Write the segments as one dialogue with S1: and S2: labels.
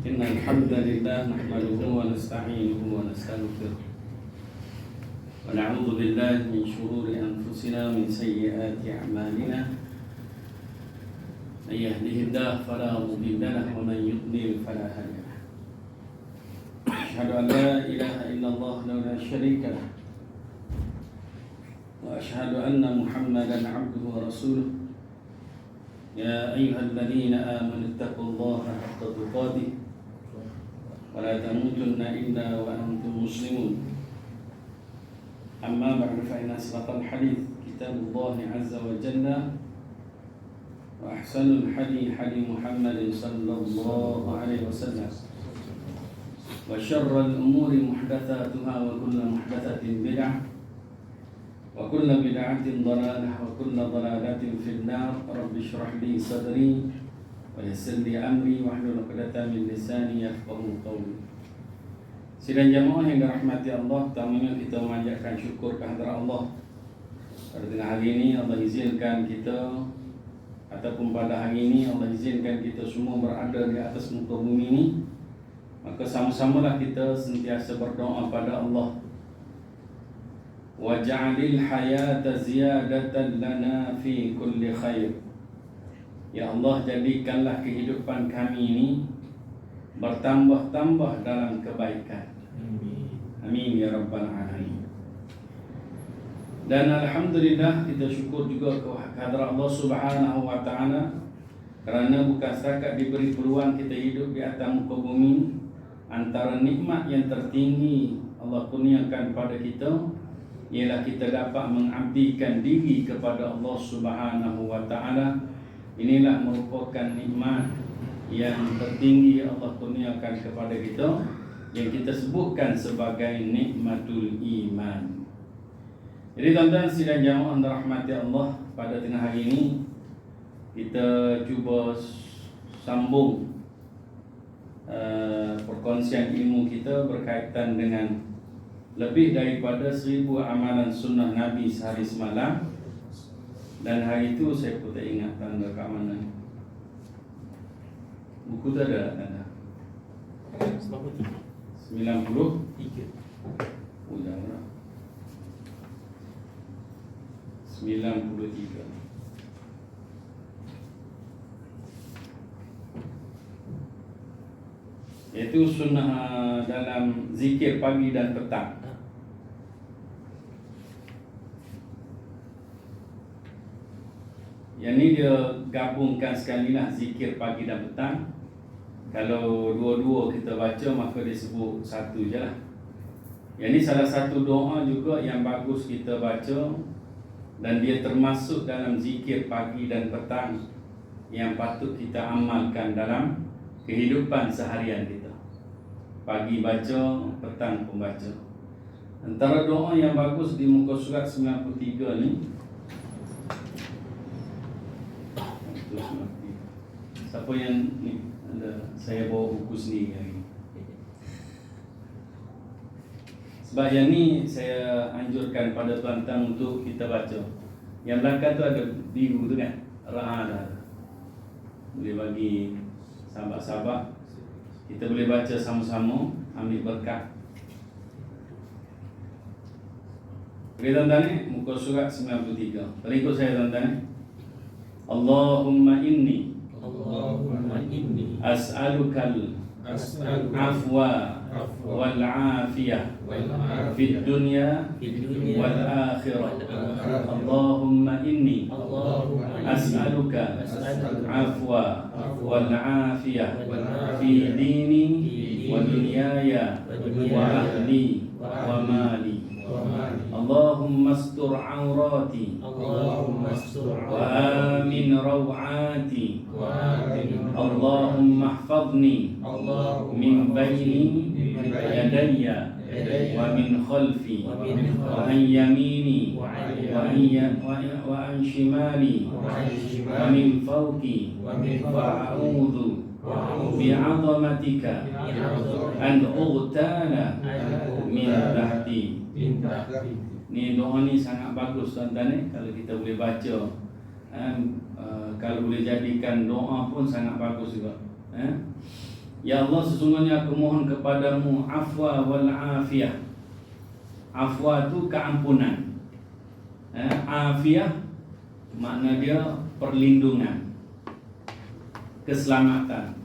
S1: إن الحمد لله نحمده ونستعينه ونستغفره ونعوذ بالله من شرور أنفسنا ومن سيئات أعمالنا من يهده الله فلا مضل له ومن يضلل فلا هادي له أشهد أن لا إله إلا الله لا شريك له وأشهد أن محمدا عبده ورسوله يا أيها الذين آمنوا اتقوا الله حق تقاته ولا تموتن إلا وأنتم مسلمون أما بعد فإن أصدق الحديث كتاب الله عز وجل وأحسن الحديث حديث محمد صلى الله عليه وسلم وشر الأمور محدثاتها وكل محدثة بدعة وكل بدعة ضلالة وكل ضلالة في النار رب اشرح لي صدري ويسر لي أمري واحلل عقدة من لساني يفقهوا قولي. Sidang jamaah yang dirahmati Allah, pertamanya kita memanjatkan syukur kehadirat Allah. Pada tengah hari ini Allah izinkan kita, ataupun pada hari ini Allah izinkan kita semua berada di atas muka bumi ini. Maka sama-samalah kita sentiasa berdoa pada Allah. Waj'alil hayata ziyadatan lana fi kulli khair. Ya Allah, jadikanlah kehidupan kami ini bertambah-tambah dalam kebaikan. Amin ya rabbal alamin. Dan alhamdulillah kita syukur juga kehadirat Allah Subhanahu wa taala kerana bukan setakat diberi peluang kita hidup di atas muka bumi, antara nikmat yang tertinggi Allah kurniakan pada kita ialah kita dapat mengabdikan diri kepada Allah Subhanahu wa taala. Inilah merupakan nikmat yang tertinggi Allah kurniakan kepada kita, yang kita sebutkan sebagai nikmatul iman. Jadi tuan-tuan sidang jamaah dirahmati Allah, pada tengah hari ini kita cuba sambung perkongsian ilmu kita berkaitan dengan lebih daripada 1000 amalan sunnah Nabi sehari semalam. Dan hari itu saya pun tak ingat tanda kat mana. Buku tu ada tanda 93. Oh jangan 93. Iaitu sunnah dalam zikir pagi dan petang. Yang ni dia gabungkan sekali lah zikir pagi dan petang. Kalau dua-dua kita baca maka disebut satu je lah. Yang ni salah satu doa juga yang bagus kita baca, dan dia termasuk dalam zikir pagi dan petang yang patut kita amalkan dalam kehidupan seharian kita. Pagi baca, petang pun baca. Antara doa yang bagus di muka surat 93 ni, siapa yang ni ada, saya bawa buku sendiri hari ni. Sebab yang ni saya anjurkan pada tuan-tuan untuk kita baca. Yang belakang tu ada biru tu kan, Ra'adah. Boleh bagi sahabat-sahabat, kita boleh baca sama-sama, ambil berkat. Okey tuan-tuan ni, muka surat 93. Terikut saya tuan-tuan ni. Allahumma inni as'alukal afwa wal afiyah fid dunya wal akhirah. Allahumma inni as'aluka afwa wal afiyah fi dini wa dunyaya wa ahli wa mali. Allahumma astur awrati wa amin raw'ati. Allahumma ihfazni min bayni yadayya wa min khalfi wa an yamini wa an shimali wa min fawqi wa a'udhu bi'azamatika an ughtala min tahti. Ni doa ni sangat bagus tuan-tuan, kalau kita boleh baca. Kalau boleh jadikan doa pun sangat bagus juga. Ya Allah, sesungguhnya aku mohon kepadamu afwa wal afiyah. Afwa itu keampunan, afiyah makna dia perlindungan, keselamatan,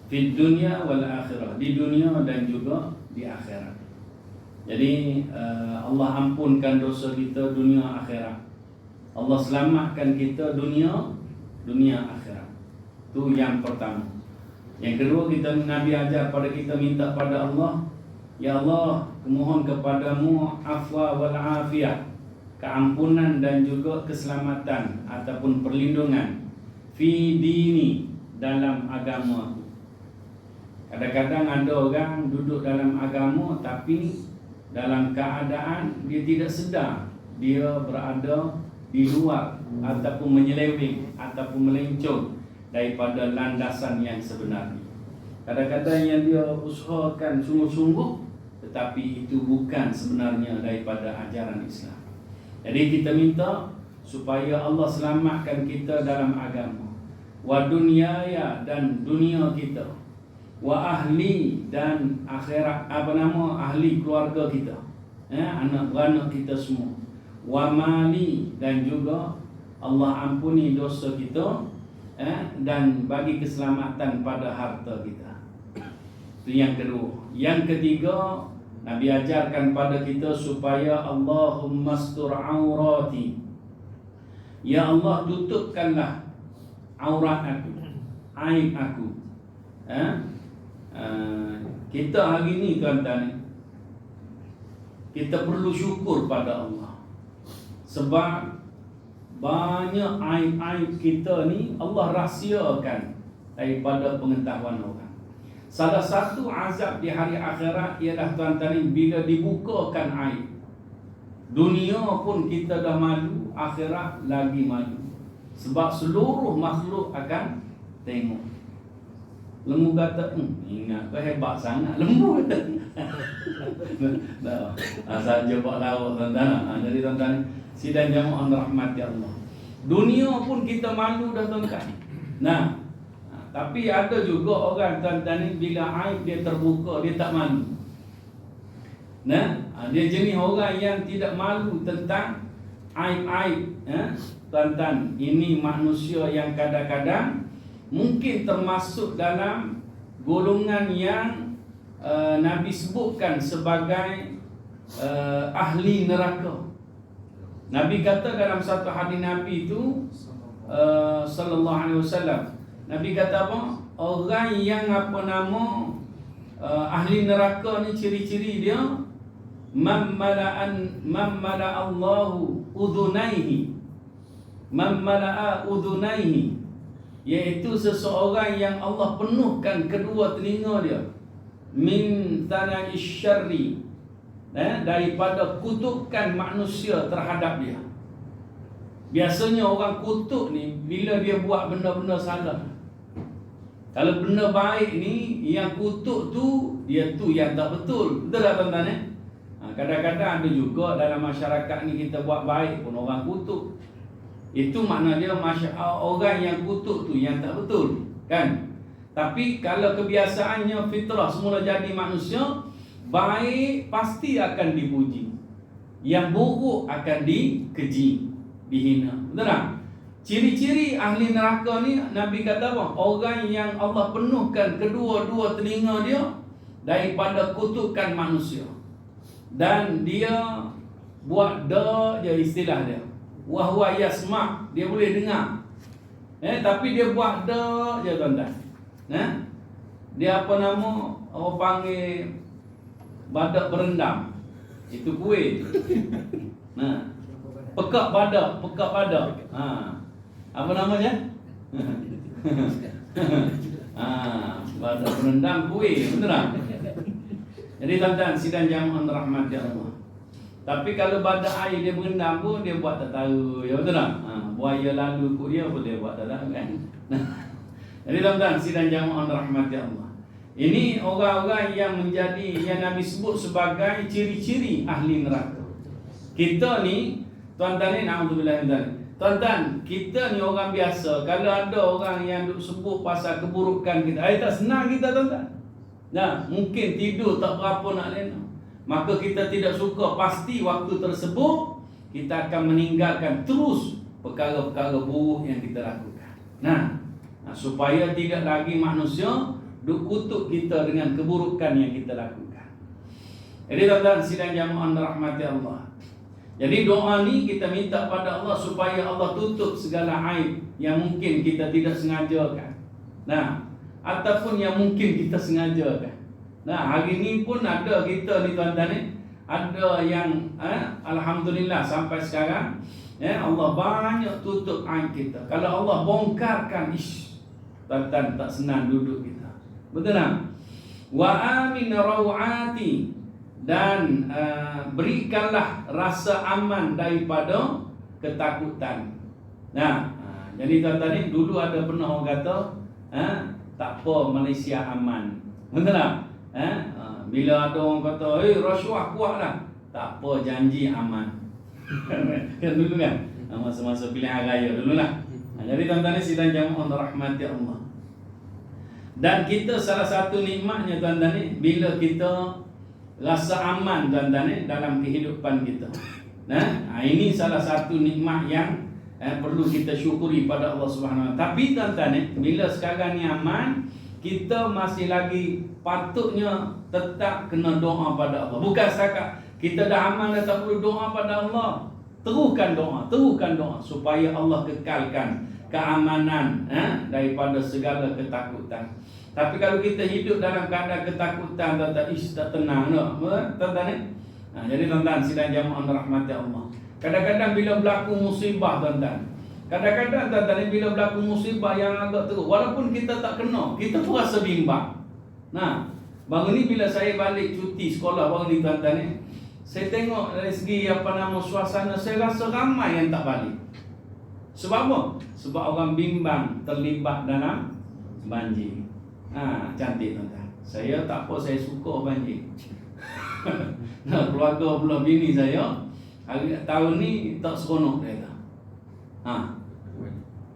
S1: di dunia wal akhirah, di dunia dan juga di akhirat. Jadi Allah ampunkan dosa kita dunia akhirat. Allah selamatkan kita dunia akhirat. Itu yang pertama. Yang kedua, Nabi ajar pada kita minta pada Allah, ya Allah, kumohon kepadamu afwa wal afiyah, keampunan dan juga keselamatan ataupun perlindungan fi dini, dalam agama. Kadang-kadang ada orang duduk dalam agama tapi dalam keadaan dia tidak sedar dia berada di luar ataupun menyeleweng ataupun melencong daripada landasan yang sebenarnya. Kadang-kadang yang dia usahakan sungguh-sungguh, tetapi itu bukan sebenarnya daripada ajaran Islam. Jadi kita minta supaya Allah selamatkan kita dalam agama, wa dunyaya, dan dunia kita, wa ahli, dan akhirat, ahli keluarga kita, anak beranak kita semua, wa mali, dan juga Allah ampuni dosa kita, dan bagi keselamatan pada harta kita. Itu yang kedua. Yang ketiga, Nabi ajarkan pada kita supaya Allahumma astur aurati, ya Allah, tutupkanlah aurat aku, aib aku. Kita hari ni tuan-tuan, kita perlu syukur pada Allah, sebab banyak aib-aib kita ni Allah rahsiakan daripada pengetahuan orang. Salah satu azab di hari akhirat ialah tuan-tuan, bila dibukakan aib. Dunia pun kita dah malu, akhirat lagi malu, sebab seluruh makhluk akan tengok. Lembu kata, ingat kau hebat sangat. Lembu kata saja buat lawak tuan-tuan. Jadi tuan-tuan, sidang jamaah rahmat ya Allah, dunia pun kita malu dah tuan-tuan. Tapi ada juga orang tuan-tuan ni, bila aib dia terbuka, dia tak malu. Dia jenis orang yang tidak malu tentang aib-aib. Tuan-tuan, ini manusia yang kadang-kadang mungkin termasuk dalam golongan yang Nabi sebutkan sebagai ahli neraka. Nabi kata dalam satu hadis Nabi itu sallallahu alaihi wasallam, Nabi kata apa? Orang yang ahli neraka ni ciri-ciri dia, mammala Allahu udhunaihi, mammala udhunaihi, iaitu seseorang yang Allah penuhkan kedua telinga dia, min tana'is syarri, daripada kutukan manusia terhadap dia. Biasanya orang kutuk ni bila dia buat benda-benda salah. Kalau benda baik ni, yang kutuk tu, dia tu yang tak betul. Betul tak tuan-tuan? Kadang-kadang ada juga dalam masyarakat ni, kita buat baik pun orang kutuk. Itu makna dia orang yang kutuk tu yang tak betul, kan? Tapi kalau kebiasaannya fitrah semula jadi manusia, baik pasti akan dipuji, yang buruk akan dikeji, dihina. Betul tak? Ciri-ciri ahli neraka ni, Nabi kata apa? Orang yang Allah penuhkan kedua-dua telinga dia daripada kutukan manusia, dan dia buat je istilah dia, wahwa yasma', dia boleh dengar, tapi dia buat je tuan-tuan. Dia orang panggil badak berendam. Itu kuih. Pekak badak. Apa namanya? Badak berendam kuih, betul tak? Jadi tuan-tuan, sidang jamaah rahmat ya Allah. Tapi kalau badak air dia berendam pun dia buat tak tahu, ya betul tak? Buaya lalu ikut dia pun dia buat tak tahu, kan? Jadi tuan-tuan, sidang jamaah rahmat ya Allah, ini orang-orang yang menjadi, yang Nabi sebut sebagai ciri-ciri ahli neraka. Kita ni tuan-tuan ni, na'udzubillah min dzalik, Tuan-tuan, kita ni orang biasa. Kalau ada orang yang duk sebut pasal keburukan kita, tak senang kita, tuan-tuan. Nah, mungkin tidur tak berapa nak lena. Maka kita tidak suka, pasti waktu tersebut kita akan meninggalkan terus perkara-perkara buruk yang kita lakukan. Nah, supaya tidak lagi manusia duk kutuk kita dengan keburukan yang kita lakukan. Jadi tuan-tuan sidang jamaah rahmati Allah. Jadi doa ni kita minta pada Allah supaya Allah tutup segala aib yang mungkin kita tidak sengajakan. Nah, ataupun yang mungkin kita sengajakan. Nah, hari ni pun ada kita ni tuan-tuan ni, ada yang alhamdulillah sampai sekarang Allah banyak tutup aib kita. Kalau Allah bongkarkan, tuan-tuan tak senang duduk kita. Betul tak? Wa amin rawati, dan berikanlah rasa aman daripada ketakutan. Nah, jadi tuan-tuan ni dulu ada pernah orang kata tak apa Malaysia aman. Betul tak? Bila ada orang kata rasuah kuatlah, tak apa janji aman. Kan dulu kan, masa-masa pilihan raya dululah. Jadi tuan-tuan ni sidang jamaah rahmati Allah. Dan kita salah satu nikmatnya tuan-tuan ni, bila kita rasa aman tuan-tuan dalam kehidupan kita. Nah, ini salah satu nikmat yang perlu kita syukuri pada Allah Subhanahu Wa Taala. Tapi tuan-tuan bila sekarang ni aman, kita masih lagi patutnya tetap kena doa pada Allah. Bukan setakat kita dah aman dah tak perlu doa pada Allah. Teruskan doa supaya Allah kekalkan keamanan daripada segala ketakutan. Tapi kalau kita hidup dalam keadaan ketakutan, tak tenang tak? Tuan-tuan jadi tuan-tuan sidang jamaah rahmati Allah. Kadang-kadang bila berlaku musibah tuan-tuan, kadang-kadang tuan-tuan bila berlaku musibah yang agak teruk, walaupun kita tak kena, kita pun rasa bimbang. Nah, baru ni bila saya balik cuti sekolah baru ni tuan-tuan saya tengok dari segi suasana, saya rasa ramai yang tak balik. Sebab apa? Sebab orang bimbang terlibat dalam banjir. Cantik tuan-tuan. Saya tak apa, saya suka banjir. Nah, keluarga pula bini saya tahun ni tak seronok dia kata.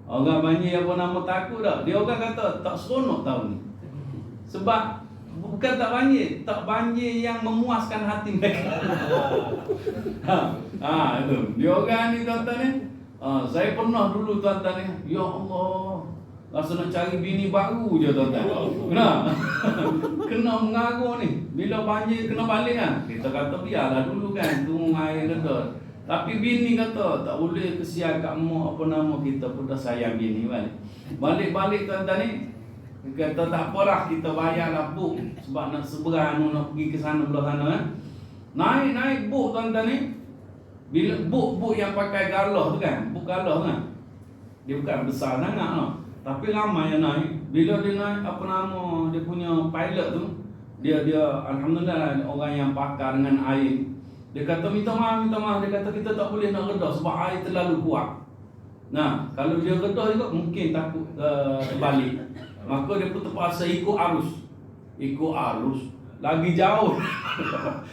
S1: Orang banjir apa nama takut dah. Dia orang kata tak seronok tahun ni. Sebab bukan tak banjir yang memuaskan hati mereka. Itu. Dia orang ni tuan-tuan ni. Saya pernah dulu tuan-tuan ni, ya Allah, rasa nak cari bini baru je tuan-tuan. Kena mengaruh ni. Bila banjir kena balik kan. Kita kata biarlah dulu kan, tunggu air reda. Tapi bini kata tak boleh, kesian kat mak apa nama, kita pun dah sayang bini balik. Balik-balik tuan-tuan ni, kata tak apalah, kita bayarlah book sebab nak seberang, nak pergi ke sana belah sana kan. Naik book tuan-tuan ni. Bila book yang pakai galah tu kan, book galah kan. Dia bukan besar sangat lah. Tapi ramai yang naik. Bila dia naik apa nama dia punya pilot tu, dia alhamdulillah orang yang pakar dengan air. Dia kata minta maaf. Dia kata kita tak boleh nak redah sebab air terlalu kuat. Nah, kalau dia redah juga mungkin takut terbalik. Maka dia pun terpaksa ikut arus. Lagi jauh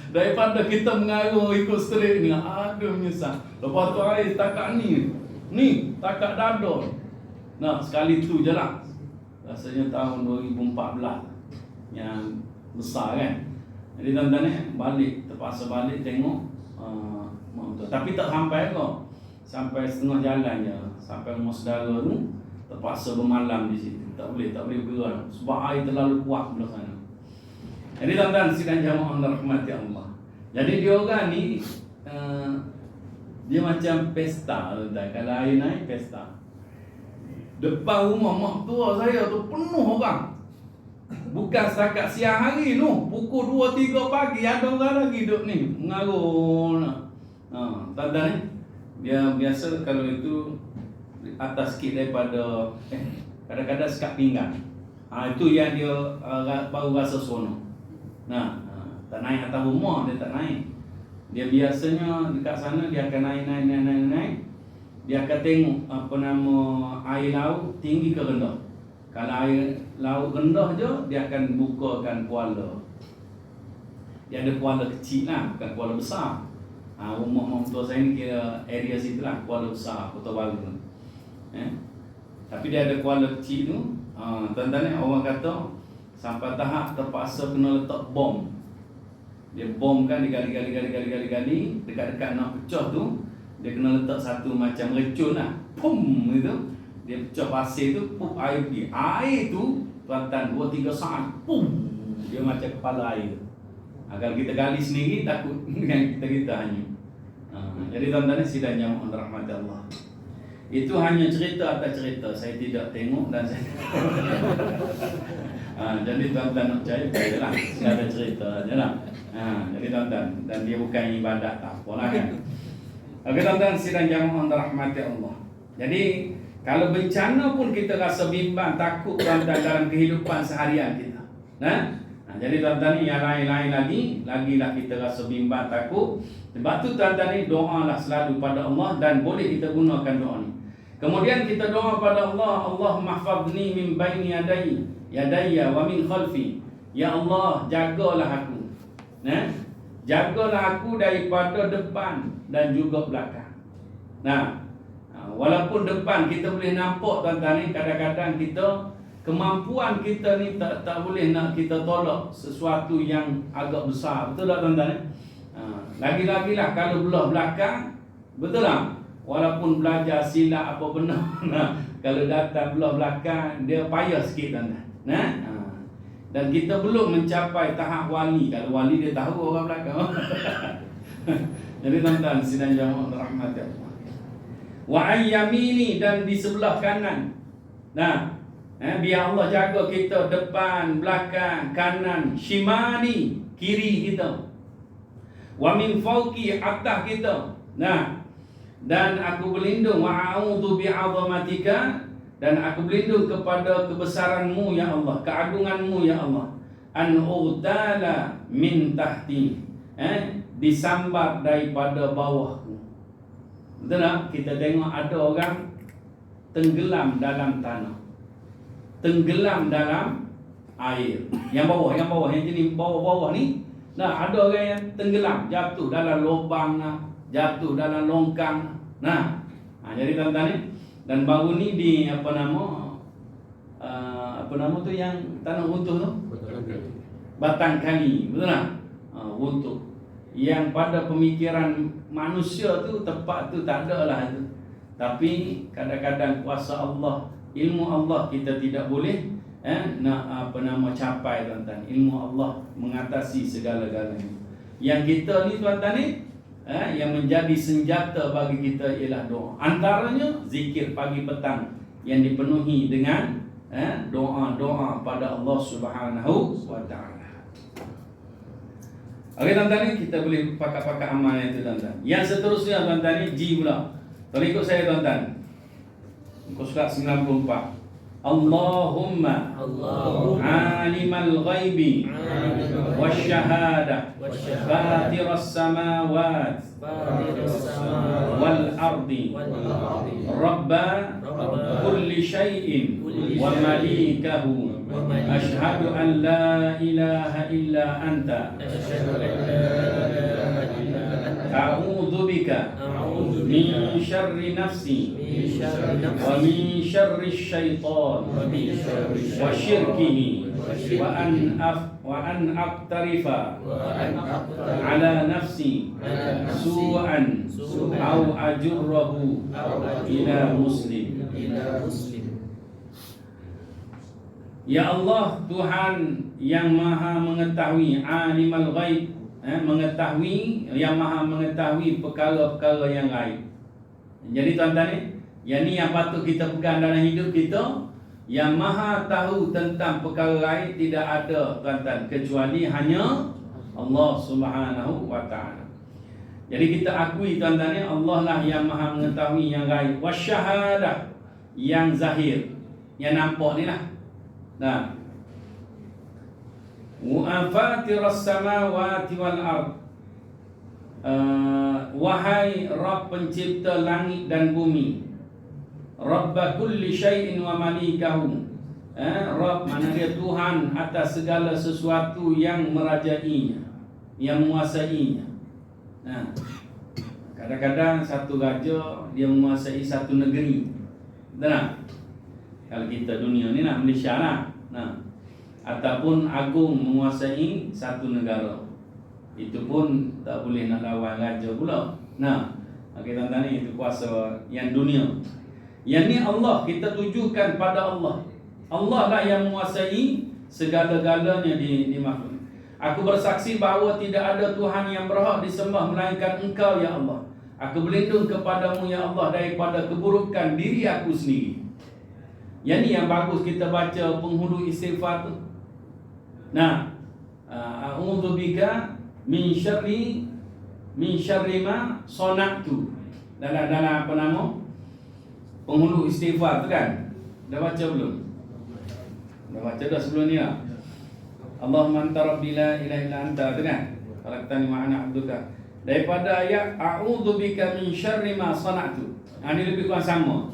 S1: daripada kita mengaruh ikut straight ni. Aduh menyesal. Lepas tu air takat ni takat dada. Nah, sekali tu je lah. Rasanya tahun 2014 yang besar kan. Jadi tuan-tuan terpaksa balik tengok tapi tak sampai kok. Sampai setengah jalan je. Sampai rumah saudara tu terpaksa bermalam di situ. Tak boleh bergerak sebab air terlalu kuat belah sana. Jadi tuan-tuan sidang jamaah rahmati Allah. Jadi dia orang ni dia macam pesta tuan-tuan. Kalau air naik pesta. Depan rumah mak tua saya tu penuh orang. Bukan setakat siang hari tu, pukul 2-3 pagi ada orang lagi duduk ni mengarut. Tuan-tuan dia biasa kalau itu atas sikit daripada kadang-kadang sekat pinggang. Itu yang dia baru rasa seronok. Tak naik atas rumah, dia tak naik. Dia biasanya dekat sana dia akan naik. Dia akan tengok apa nama air laut tinggi ke rendah. Kalau air laut rendah je, dia akan bukakan kuala. Dia ada kuala kecil lah, bukan kuala besar. Rumah mak mentua saya ni kira area situ lah, Kuala Besar, Kota Baru tu. Tapi dia ada kuala kecil tu. Tuan-tuan, orang kata sampai tahap terpaksa kena letak bom. Dia bom kan, digali dekat-dekat nak pecah tu, dia kena letak satu macam recun lah, pum gitu. Dia pecah pasir tu, pup air pergi. Air tu tuan-tuan 2-3 saat, pum, dia macam kepala air. Kalau kita gali sendiri takut dengan kita hanyut. Jadi tuan-tuan, sidang yang dirahmati Allah, itu hanya cerita atas cerita. Saya tidak tengok dan saya jadi tuan-tuan nak percaya, percayalah, saya ada cerita je lah. Jadi tuan-tuan, dan dia bukan ibadat tak apalah kan. Okey tuan-tuan, sidang jamaah dirahmati Allah. Jadi kalau bencana pun kita rasa bimbang, takut tuan-tuan dalam kehidupan seharian kita. Jadi tuan-tuan ni yang lain-lain lagilah kita rasa bimbang, takut. Sebab tu tuan-tuan ni doalah selalu pada Allah, dan boleh kita gunakan doa ni. Kemudian kita doa pada Allah, Allahumma hafadhni min baini yadayya wa min khalfi. Ya Allah, jagalah aku. Jagalah aku daripada depan dan juga belakang. Walaupun depan kita boleh nampak tuan-tuan ni, kadang-kadang kita kemampuan kita ni tak boleh nak kita tolak sesuatu yang agak besar. Betul tak tuan-tuan? Lagi-lagilah kalau belah belakang, betul tak? Walaupun belajar silat apa benar, kalau datang belah belakang dia payah sikit tuan-tuan. Dan kita belum mencapai tahap wali. Kalau wali dia tahu orang belakang. Jadi tuan-tuan, sidang jamaah rahmat Allah. Wa ayyamini, dan di sebelah kanan. Biar Allah jaga kita depan, belakang, kanan, shimali, kiri kita. Wa min fawqi, atas kita. Dan aku berlindung, wa a'udzu bi'azamatika, dan aku berlindung kepada kebesaranmu ya Allah, keagunganmu ya Allah. An ughtala min tahti, disambar daripada bawahku. Betul tak? Kita tengok ada orang tenggelam dalam tanah, tenggelam dalam air. Yang bawah, yang jenis bawah-bawah ni, ada orang yang tenggelam, jatuh dalam lubang, jatuh dalam longkang. Jadi tuan-tuan ni, dan baru ni di apa nama tu yang tanah runtuh tu, Batang Kali, betul tak? Runtuh. Yang pada pemikiran manusia tu tempat tu tak ada lah tu. Tapi kadang-kadang kuasa Allah, ilmu Allah kita tidak boleh nak capai tuan-tuan. Ilmu Allah mengatasi segala-galanya. Yang kita ni tuan-tuan ni, yang menjadi senjata bagi kita ialah doa. Antaranya zikir pagi petang yang dipenuhi dengan doa-doa pada Allah Subhanahu wa taala. Okey tuan-tuan ni, kita boleh pakai amal itu tuan-tuan. Yang seterusnya tuan-tuan ni, G pula. Terikut saya tuan-tuan. Muka surat 94. Allahumma alimal ghaibi wasyahadah fatiras samawat wal ardi rabba kulli syai'in wa malikahu ashhadu an la ilaha illa anta a'udzu bika min syarri nafsi wa min syarri syaitan wa syirkihi wa an aqtarifa ala nafsi su'an au ajurrahu ila muslim. Ya Allah, Tuhan yang maha mengetahui, alimul ghaib, mengetahui, yang maha mengetahui perkara-perkara yang gaib. Jadi tuan-tuan ni, yang ni yang patut kita pegang dalam hidup kita. Yang maha tahu tentang perkara gaib tidak ada tuan-tuan, kecuali hanya Allah Subhanahu wa taala. Jadi kita akui tuan-tuan ni, Allah lah yang maha mengetahui yang gaib, wasyahadah, yang zahir, yang nampak ni lah. Wa fatiras samawati wal ard, wahai Rabb pencipta langit dan bumi, Rabba kulli syai'in wa malikahu, Rabb mana dia Tuhan atas segala sesuatu yang merajainya, yang menguasainya. Kadang-kadang satu raja dia menguasai satu negeri. Betul tak? Kalau kita dunia ni nak Malaysia lah. Nah, ataupun agung menguasai satu negara. Itu pun tak boleh nak lawan raja pula. Nah, kita tanya ni itu kuasa yang dunia. Yang ni Allah, kita tujukan pada Allah. Allah lah yang menguasai segala-galanya di makhluk. Aku bersaksi bahawa tidak ada Tuhan yang berhak disembah melainkan Engkau ya Allah. Aku berlindung kepadamu ya Allah daripada keburukan diri aku sendiri. Yang ni yang bagus kita baca penghulu istighfar tu. Nah, a'udzubika min syarri ma sana'tu. Dalam apa nama? Penghulu istighfar tu kan? Dah baca belum? Dah baca dah sebelum ni lah. Allahumma anta rabbi la ilaha illa anta tu kan? Khalaqtani wa ana 'abduka. Daripada ayat a'udzubika min syarri ma sana'tu. Ini lebih kurang sama.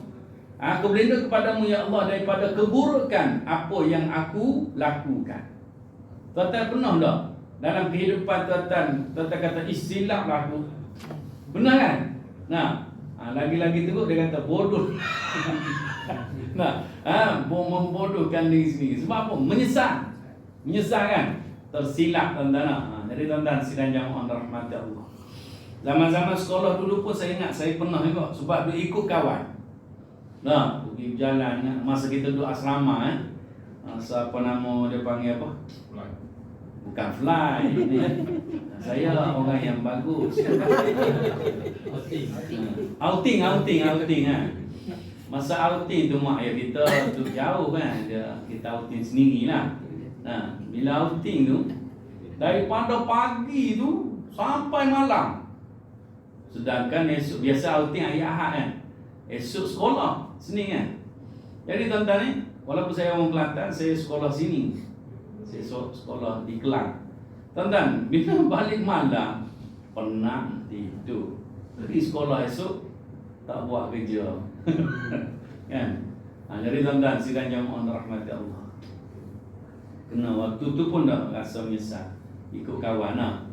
S1: Aku berlindung kepadamu ya Allah daripada keburukan apa yang aku lakukan. Tuan-tuan pernah tak dalam kehidupan tuan-tuan kata istilah aku? Benar kan? Nah, lagi-lagi teruk dia kata bodoh. Nah, membodohkan diri sendiri. Sebab apa? Menyesal kan? Tersilap tuan-tuan. Jadi tuan-tuan sidang jamaah rahmat Allah. Zaman-zaman sekolah dulu pun saya ingat saya pernah juga sebab dia ikut kawan. Nah, pergi berjalan masa kita duduk asrama masa apa nama dia panggil apa? Bukan fly ni. Saya orang yang bagus. outing Masa outing tu mak ya kita duduk jauh kan. Kita outing sendirilah. Nah, bila outing tu daripada pagi tu sampai malam. Sedangkan esok biasa outing hari Ahad kan. Esok sekolah Senin kan. Jadi tuan-tuan ni, walaupun saya orang Kelantan, saya sekolah sini. Saya sekolah di Kelang. Tuan-tuan, bila balik malam penat tidur. Pergi sekolah esok tak buat kerja. Kan? Jadi tuan-tuan sidang jamaah rahmati Allah. Kena waktu tu pun dah rasa menyesal ikut kawan lah.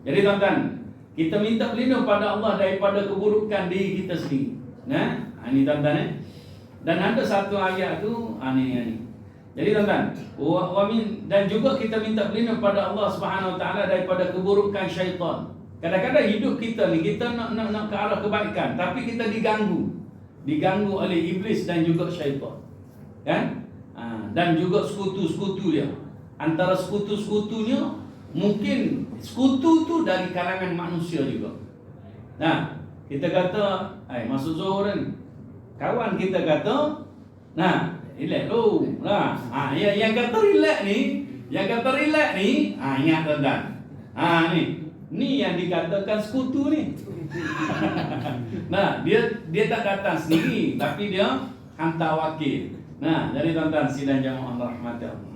S1: Jadi tuan-tuan, kita minta pelindung pada Allah daripada keburukan diri kita sendiri. Nah, ini tuan-tuan Dan ada satu ayat tu ni. Jadi tuan-tuan, dan juga kita minta pelindung pada Allah Subhanahu Wa Taala daripada keburukan syaitan. Kadang-kadang hidup kita ni kita nak ke arah kebaikan, tapi kita diganggu oleh iblis dan juga syaitan. Kan? Dan juga sekutu-sekutu dia. Antara sekutu-sekutunya mungkin sekutu tu dari kalangan manusia juga. Nah, kita kata, masuk Zuhur kan, kawan kita kata, relax tu. Yang kata relax ni, ingat tuan-tuan. Ni yang dikatakan sekutu ni. Nah, dia tak datang sendiri, tapi dia hantar wakil. Nah, jadi tuan-tuan sidang jamaah rahmat Allah.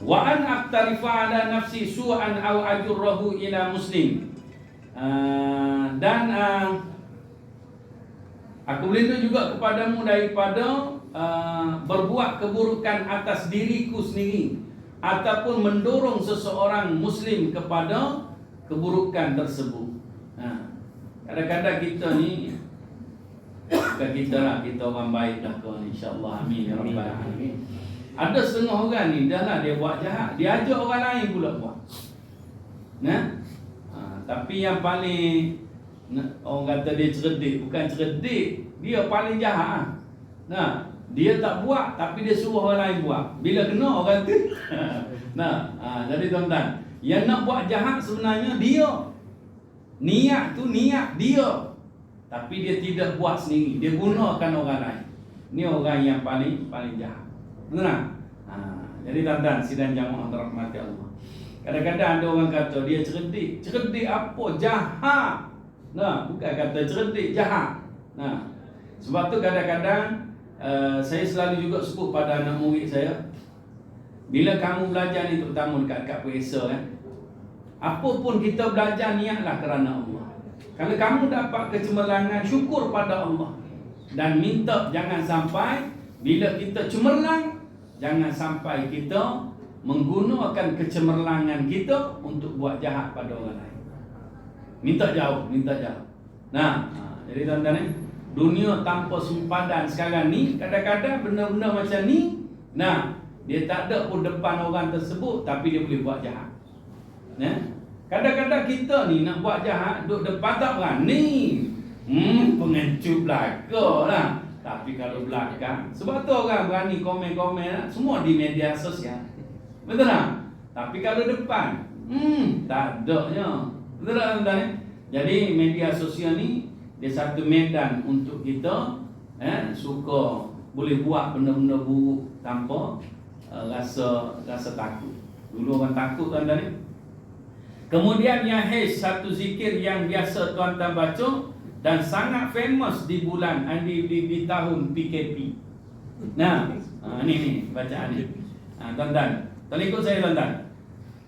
S1: Wa an aqtarifa ala nafsi su'an aw ajurrahu ila muslim. Dan aku berlindung juga kepadamu daripada berbuat keburukan atas diriku sendiri ataupun mendorong seseorang muslim kepada keburukan tersebut. Kadang-kadang kita ni bukan kita lah, kita orang baik dah kawan, insya-Allah, amin ya rabbal alamin. Ada setengah orang ni dah dia buat jahat, dia ajak orang lain pula buat. Tapi yang paling orang kata dia cerdik, bukan cerdik, dia paling jahat. Dia tak buat tapi dia suruh orang lain buat. Bila kena orang tu. Jadi tuan-tuan, yang nak buat jahat sebenarnya dia. Niat dia. Tapi dia tidak buat sendiri, dia gunakan orang lain. Ni orang yang paling jahat. Benar? Jadi tuan-tuan sidang jamaah rahmati Allah. Kadang-kadang ada orang kata dia cerdik. Cerdik apa? Jahat. Bukan kata cerdik, jahat. Sebab tu kadang-kadang saya selalu juga sebut pada anak murid saya, bila kamu belajar ni, terutama dekat profesor kan, apa pun kita belajar niatlah kerana Allah. Kalau kamu dapat kecemerlangan, syukur pada Allah. Dan minta jangan sampai bila kita cemerlang, jangan sampai kita menggunakan kecemerlangan kita untuk buat jahat pada orang lain. Minta jauh. Nah, jadi tuan-tuan dunia tanpa sempadan sekarang ni, kadang-kadang benda-benda macam ni, nah, dia tak ada pun depan orang tersebut, tapi dia boleh buat jahat. Nah, kadang-kadang kita ni nak buat jahat, duduk depan tak berani. Pengecut belaka lah. Tapi kalau belakang, sebab tu orang berani komen-komen lah, semua di media sosial. Betul tak? Tapi kalau depan, tak adanya. Betul tak tuan-tuan? Jadi media sosial ni dia satu medan untuk kita suka boleh buat benda-benda buruk tanpa rasa takut. Dulu orang takut tuan-tuan. Kemudian yang satu zikir yang biasa tuan-tuan baca dan sangat famous di bulan di tahun PKP. Nah, ni bacaan ni. Tuan-tuan, tolong ikut saya tuan-tuan.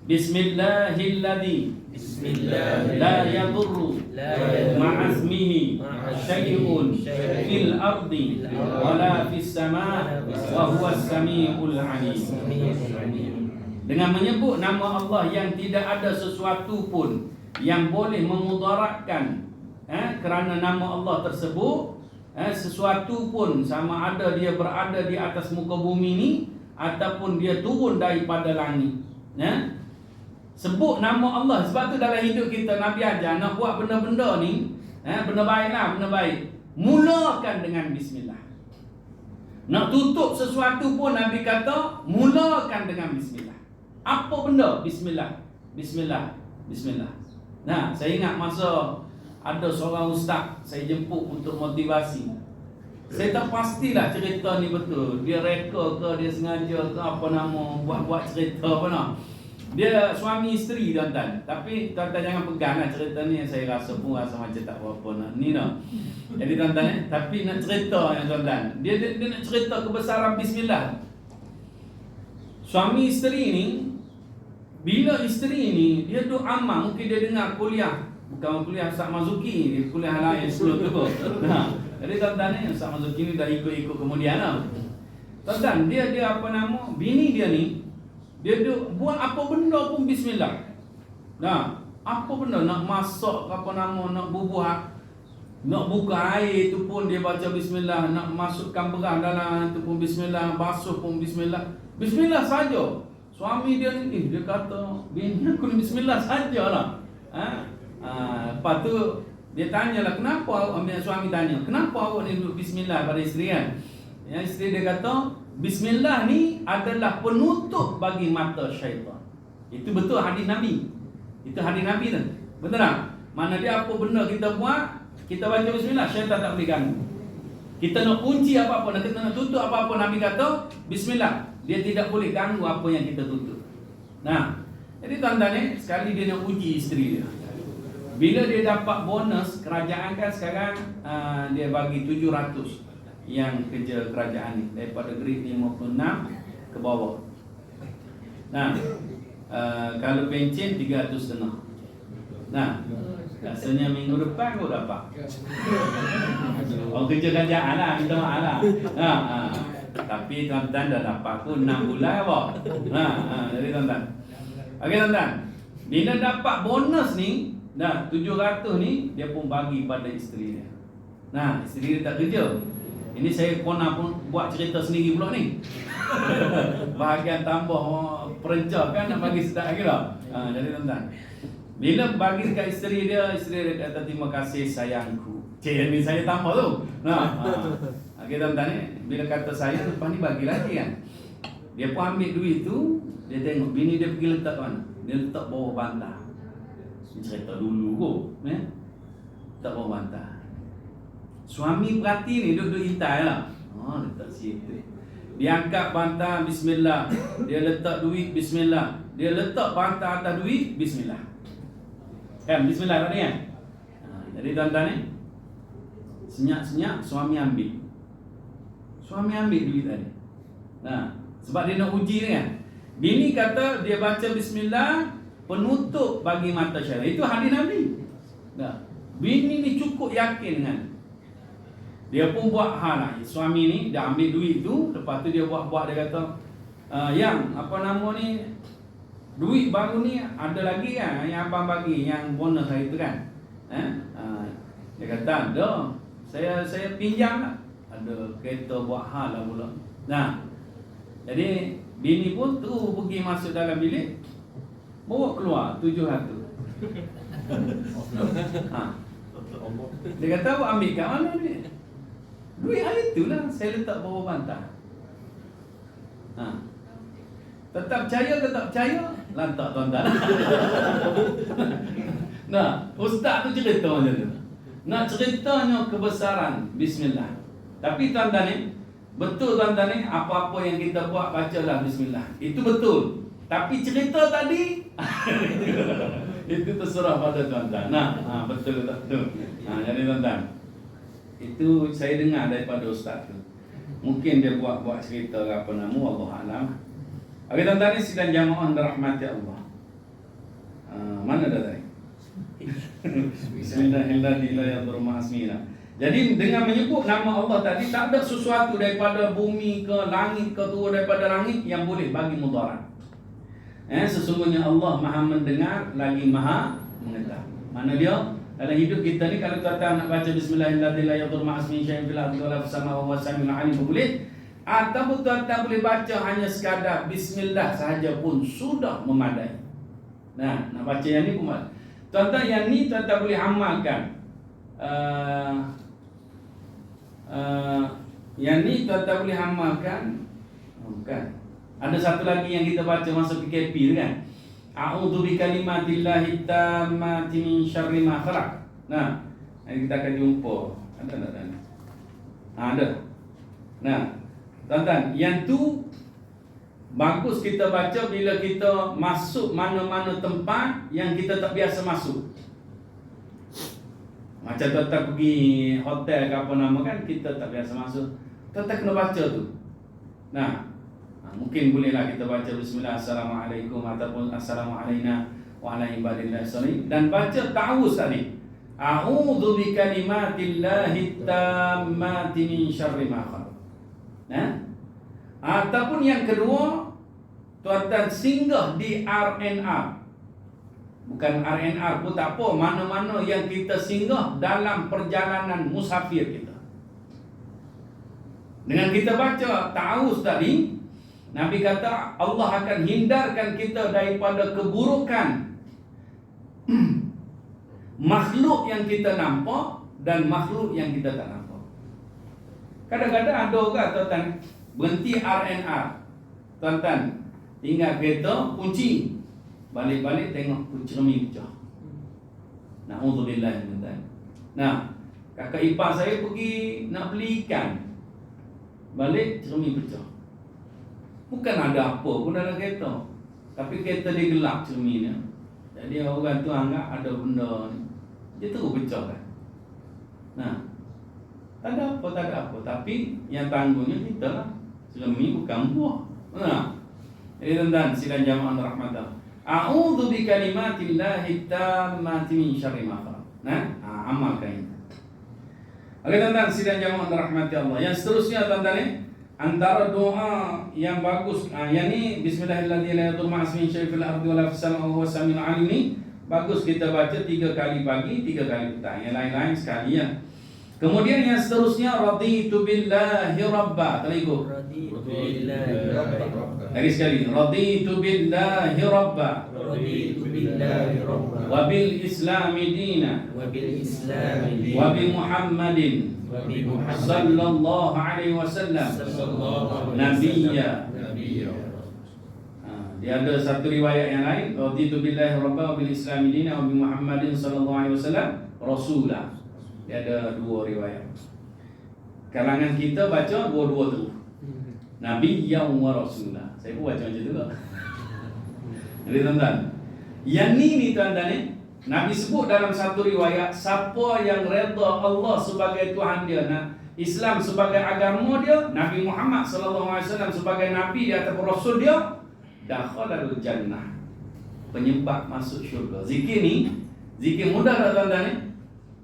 S1: Bismillahilladzi la yadurru ma'asmihi syai'un fil ardi wala fis sama' wa huwas samiul alim. Dengan menyebut nama Allah yang tidak ada sesuatu pun yang boleh memudaratkan kerana nama Allah tersebut, sesuatu pun, sama ada dia berada di atas muka bumi ni ataupun dia turun daripada langit. Sebut nama Allah. Sebab tu dalam hidup kita Nabi ajar nak buat benda-benda ni, benda baik lah, benda baik, mulakan dengan bismillah. Nak tutup sesuatu pun Nabi kata mulakan dengan bismillah. Apa benda? Bismillah. Bismillah. Bismillah. Nah, saya ingat masa ada seorang ustaz saya jemput untuk motivasi. Saya tak pastilah cerita ni betul. Dia reka ke, dia sengaja ke, apa nama, buat cerita apa nak. Dia suami isteri tuan-tuan. Tapi tuan-tuan jangan peganglah cerita ni. Saya rasa pun rasa macam tak apa-apa nak ni nak. Jadi tuan-tuan tapi nak cerita yang tuan-tuan. Dia nak cerita kebesaran bismillah. Suami isteri ni, bila isteri ni dia duk amal, mungkin dia dengar kuliah, bukan kuliah Ustaz Mazuki, dia kuliah lain sebelum tu. Jadi tuan-tuan ni Ustaz Mazuki ni dah ikut kemudian lah. Tuan-tuan, dia apa nama, bini dia ni, dia buat apa benda pun bismillah. Nah, apa benda nak masak apa nama, nak bubuh, nak buka air tu pun dia baca bismillah, nak masukkan beras dalam tu pun bismillah, basuh pun bismillah. Bismillah saja. Suami dia ni dia kata, bini aku ni bismillah sajalah. Lepas tu dia tanyalah, kenapa awak, suami tanya, kenapa awak ni duduk bismillah pada isteri kan? Yang isteri dia kata, bismillah ni adalah penutup bagi mata syaitan. Itu betul hadis Nabi. Itu hadis Nabi tu. Betul tak? Mana dia apa benda kita buat, kita baca bismillah, syaitan tak boleh ganggu. Kita nak kunci apa-apa, kita nak tutup apa-apa, Nabi kata bismillah, dia tidak boleh ganggu apa yang kita tutup. Nah, jadi tuan-tuan ni sekali dia nak uji isteri dia. Bila dia dapat bonus, kerajaan kan sekarang dia bagi 700 yang kerja kerajaan ni, daripada grade 56 ke bawah. Nah, kalau pencen 300.5. Nah, rasanya minggu depan kau dapat. Orang kerja kerajaan lah, minta maaf lah. Tapi tuan-tuan dah dapat pun 6 bulan apa. Jadi tuan-tuan, okey tuan-tuan, bila dapat bonus ni, dah 700 ni, dia pun bagi pada isteri dia. Nah, isteri dia tak kerja. Ini saya kona pun buat cerita sendiri pula ni. Bahagian tambah perencah kan nak bagi sedap lagi lah. Jadi tuan-tuan, bila bagi dekat isteri dia kata terima kasih sayangku. Cik, ni saya tambah tu. Okey tuan-tuan ni, bila kata sayang, lepas ni bagi lagi kan. Dia pun ambil duit tu, dia tengok bini dia pergi letak mana? Dia letak bawah bantal. Cerita dulu kot, letak bawah bantal. Suami perhati ni duduk intai lah. Letak situ. Dia angkat bantal, bismillah. Dia letak duit, bismillah. Dia letak bantal atas duit, bismillah. Kan, bismillah tadi kan? Jadi tuan-tuan ni, senyap-senyap suami ambil. Suami ambil duit tadi. Nah, sebab dia nak uji ni kan. Bini kata dia baca bismillah, penutup bagi mata syaitan. Itu hadis Nabi. Nah, bini ni cukup yakin dengan. Dia pun buat hal lah. Suami ni dia ambil duit tu, lepas tu dia buat dia kata, yang apa nama ni, duit baru ni ada lagi kan yang abang bagi, yang bonus hari tu kan. Dia kata ada, saya pinjam lah, ada kereta buat hal lah pula. Nah, jadi bini pun tu pergi masuk dalam bilik, bawa keluar 700. Dia kata awak ambil kat mana duit? Duit hari tu lah saya letak bawah bantal. Tetap percaya ke tak percaya? Lantak tuan-tuan. Nah, ustaz tu cerita macam tu. Nak ceritanya kebesaran Bismillah. Tapi tuan-tuan ni, betul tuan-tuan ni, apa-apa yang kita buat bacalah Bismillah. Itu betul. Tapi cerita tadi itu terserah pada tuan-tuan. Betul tak betul? Jadi tuan-tuan, itu saya dengar daripada ustaz tu. Mungkin dia buat cerita apa nama, Allah alam. Okey tuan-tuan ni sidang jamaah dirahmati Allah. Mana dah tadi? Bismillahirrahmanirrahim. Jadi dengan menyebut nama Allah tadi, tak ada sesuatu daripada bumi ke langit ke turun daripada langit yang boleh bagi mudarat. Sesungguhnya Allah Maha mendengar lagi Maha mengetahui. Mana dia? Dalam hidup kita ni kalau tuan-tuan nak baca Bismillahirrahmanirrahim boleh, ataupun tuan-tuan boleh baca hanya sekadar Bismillah sahaja pun sudah memadai. Nah, nak baca yang ni pun tuan-tuan, yang ni tuan-tuan boleh amalkan. Yang ni tuan-tuan boleh amalkan. Bukan. Ada satu lagi yang kita baca masa PKP tu kan. A'udzu bikalimatillahi tammati min syarri ma khalaq. Nah, kita akan jumpa. Ada tak ada? Ada. Nah, tuan-tuan, yang tu bagus kita baca bila kita masuk mana-mana tempat yang kita tak biasa masuk. Macam tuan-tuan pergi hotel ke apa nama kan, kita tak biasa masuk. Tuan-tuan kena baca tu. Nah, mungkin bolehlah kita baca Bismillah Assalamualaikum ataupun Assalamualaikum wa ala ibadillah salihin, dan baca ta'awuz tadi. A'udzu bikalimatillahi tammati min syarri ma khalaq. Ataupun yang kedua, tuan-tuan singgah di RNR. Bukan RNR pun tak apa, mana-mana yang kita singgah dalam perjalanan musafir kita. Dengan kita baca ta'awuz tadi, Nabi kata Allah akan hindarkan kita daripada keburukan makhluk yang kita nampak dan makhluk yang kita tak nampak. Kadang-kadang ada orang tuan-tuan berhenti RNR, tuan-tuan tinggal kereta, kunci, balik-balik tengok cermin pecah. Na'udzubillah tuan-tuan. Nah, kakak ipar saya pergi nak beli ikan, balik cermin pecah. Bukan ada apa pun dalam kereta, tapi kereta dia gelap cerminnya. Jadi orang tu anggap ada benda ni, dia terus pecah kan. Nah, tak ada apa. Tapi yang tanggungnya kita lah. Cermin bukan buah. Jadi tuan-tuan sidang jamaah rahmatullah. A'udzu bikalimatillahi tammati min syarri ma khalaq. Amalkan itu. Okey tuan-tuan sidang jamaah rahmati Allah. Yang seterusnya tuan-tuan ni, antara doa yang bagus, yang ni Bismillahirrahmanirrahim la yadurru ma'asmihi syai'un fil ardi wa la fis samai wa huwas samiul alim ni bagus kita baca 3 kali pagi, 3 kali petang. Yang lain-lain sekali ya. Kemudian yang seterusnya raditu billahi rabba. Terikut. Raditu billahi rabba. Lagi sekali. Raditu billahi rabba. Raditu billahi rabba. Wa bil islami dina. Wa bil islami dina. Wa bi Muhammadin sallallahu alaihi wasallam nabiyya. Dia ada satu riwayat yang lain, raditu billahi rabba wa bil islami dina wa bi Muhammadin sallallahu alaihi wasallam rasulah. Dia ada 2 riwayat. Kalangan kita baca dua-dua tu, nabiyya wa rasulah. Saya pun baca macam tu lah. Jadi tuan-tuan, yang ni tuan-tuan ni Nabi sebut dalam satu riwayat, siapa yang redha Allah sebagai Tuhan dia, Islam sebagai agama dia, Nabi Muhammad sallallahu alaihi wasallam sebagai nabi ataupun rasul dia, dakhalul jannah, penyebab masuk syurga. Zikir ni, zikir mudah tak tuan-tuan ni?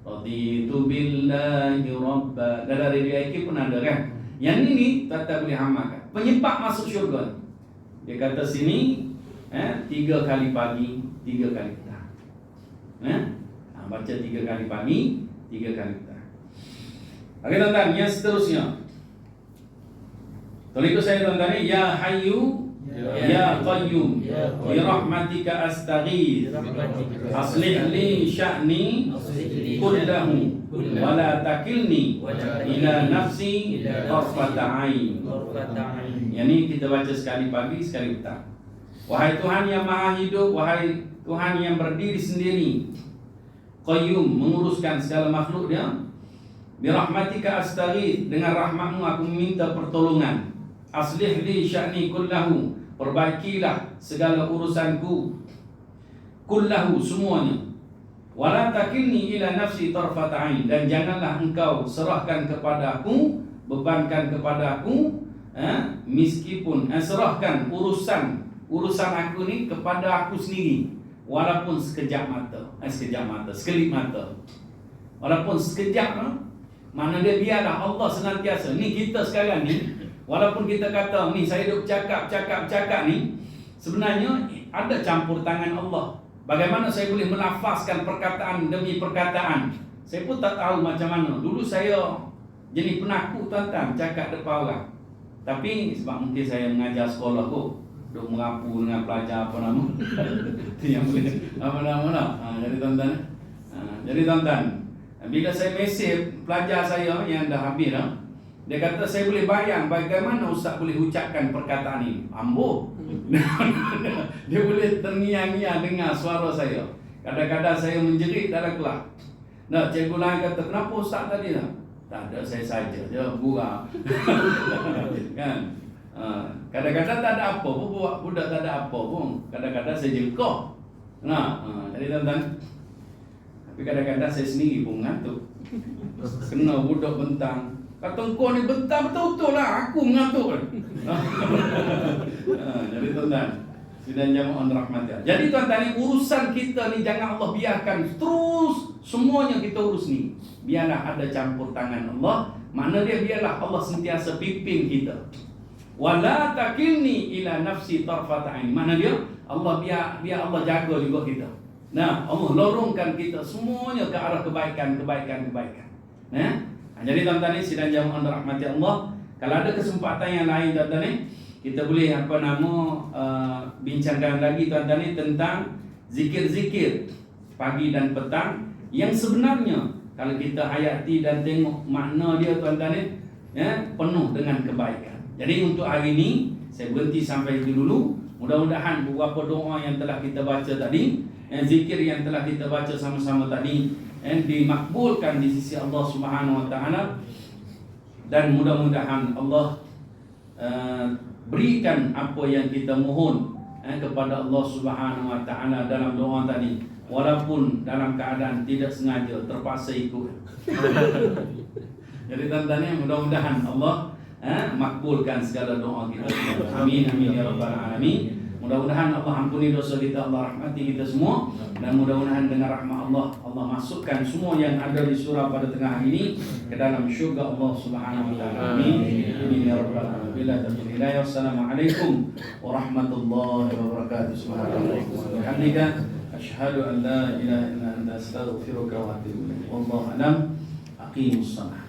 S1: Raditu billahi rabba. Dalam riwayat pun ada kan? Yang ni tuan-tuan boleh amalkan. Penyebab masuk syurga. Dia kata sini 3 kali pagi, 3 kali petang. baca 3 kali pagi, 3 kali petang. Okey tuan-tuan, yang seterusnya. Tolong ikut saya tuan-tuan ni, ya hayyu ya qayyum bi rahmatika astaghith aslih li sya'ni kullahu wa la takilni ila nafsi tarfata ain. Yang ni kita baca sekali pagi, sekali petang. Wahai Tuhan yang maha hidup, wahai Tuhan yang berdiri sendiri, qayyum, menguruskan segala makhluk dia. Bi rahmatika astaghith, dengan rahmatmu aku meminta pertolongan. Aslih li sya'ni kullahu, perbaikilah segala urusanku, kullahu, semuanya. Wala takilni ila nafsi tarfata ain, dan janganlah engkau serahkan kepadaku, bebankan kepadaku, meskipun serahkan urusan aku ni kepada aku sendiri, walaupun sekejap mata, sekelip mata, walaupun sekejap, mana dia biarlah Allah senantiasa. Ni kita sekarang ni, walaupun kita kata ni saya duk cakap ni, sebenarnya ada campur tangan Allah. Bagaimana saya boleh melafazkan perkataan demi perkataan? Saya pun tak tahu macam mana. Dulu saya jenis penakut tuan-tuan, cakap depan orang. Tapi sebab mungkin saya mengajar sekolah kot, duk merapu dengan pelajar apa nama itu yang boleh apa nama lah. Jadi tuan-tuan, jadi tuan-tuan, bila saya mesej pelajar saya yang dah habis dah, dia kata saya boleh bayang bagaimana ustaz boleh ucapkan perkataan ini. Ambo. Dia boleh terngiang-ngiang dengar suara saya. Kadang-kadang saya menjerit dalam kelas. Nah, cikgu lain kata, kenapa ustaz tadi lah? Tak ada, saya saja je gurau. Kan? Kadang-kadang tak ada apa pun, budak tak ada apa pun. Kadang-kadang saya jengkok. Jadi tuan-tuan, tapi kadang-kadang saya sendiri pun mengantuk. Kena budak bentang. Kata kau ni bentang betul-betul lah, aku mengantuk. Jadi tuan-tuan, sidang jamaah rahmatnya. Jadi tuan-tuan, ni urusan kita ni jangan Allah biarkan terus semuanya kita urus ni. Biarlah ada campur tangan Allah. Mana dia, biarlah Allah sentiasa pimpin kita. Wala takilni ila nafsi tarfata ain. Mana dia? Allah biar Allah jaga juga kita. Nah, Allah lorongkan kita semuanya ke arah kebaikan. Jadi tuan-tuan ni sidang jamaah rahmati Allah, kalau ada kesempatan yang lain tuan-tuan ni, kita boleh bincangkan lagi tuan-tuan ni tentang zikir-zikir pagi dan petang yang sebenarnya kalau kita hayati dan tengok makna dia tuan-tuan ni, penuh dengan kebaikan. Jadi untuk hari ini saya berhenti sampai itu dulu. Mudah-mudahan beberapa doa yang telah kita baca tadi, zikir yang telah kita baca sama-sama tadi, dimakbulkan di sisi Allah Subhanahu Wa Taala, dan mudah-mudahan Allah berikan apa yang kita mohon kepada Allah Subhanahu Wa Taala dalam doa tadi, walaupun dalam keadaan tidak sengaja terpaksa ikut. Jadi tuan-tuan, mudah-mudahan Allah makbulkan segala doa kita. Amin amin ya rabbal alamin. Mudah-mudahan Allah ampuni dosa kita, Allah rahmati kita semua, dan mudah-mudahan dengan rahmat Allah masukkan semua yang ada di surau pada tengah hari ini ke dalam syurga Allah Subhanahu Wa Taala. Amin. Amin ya rabbal alamin. Wassalamualaikum warahmatullahi wabarakatuh. Subhanallah wa bihamdika asyhadu an la ilaha illa anta astaghfiruka wa atubu ilaik. Wallahu a'lam. Aqimus shalah.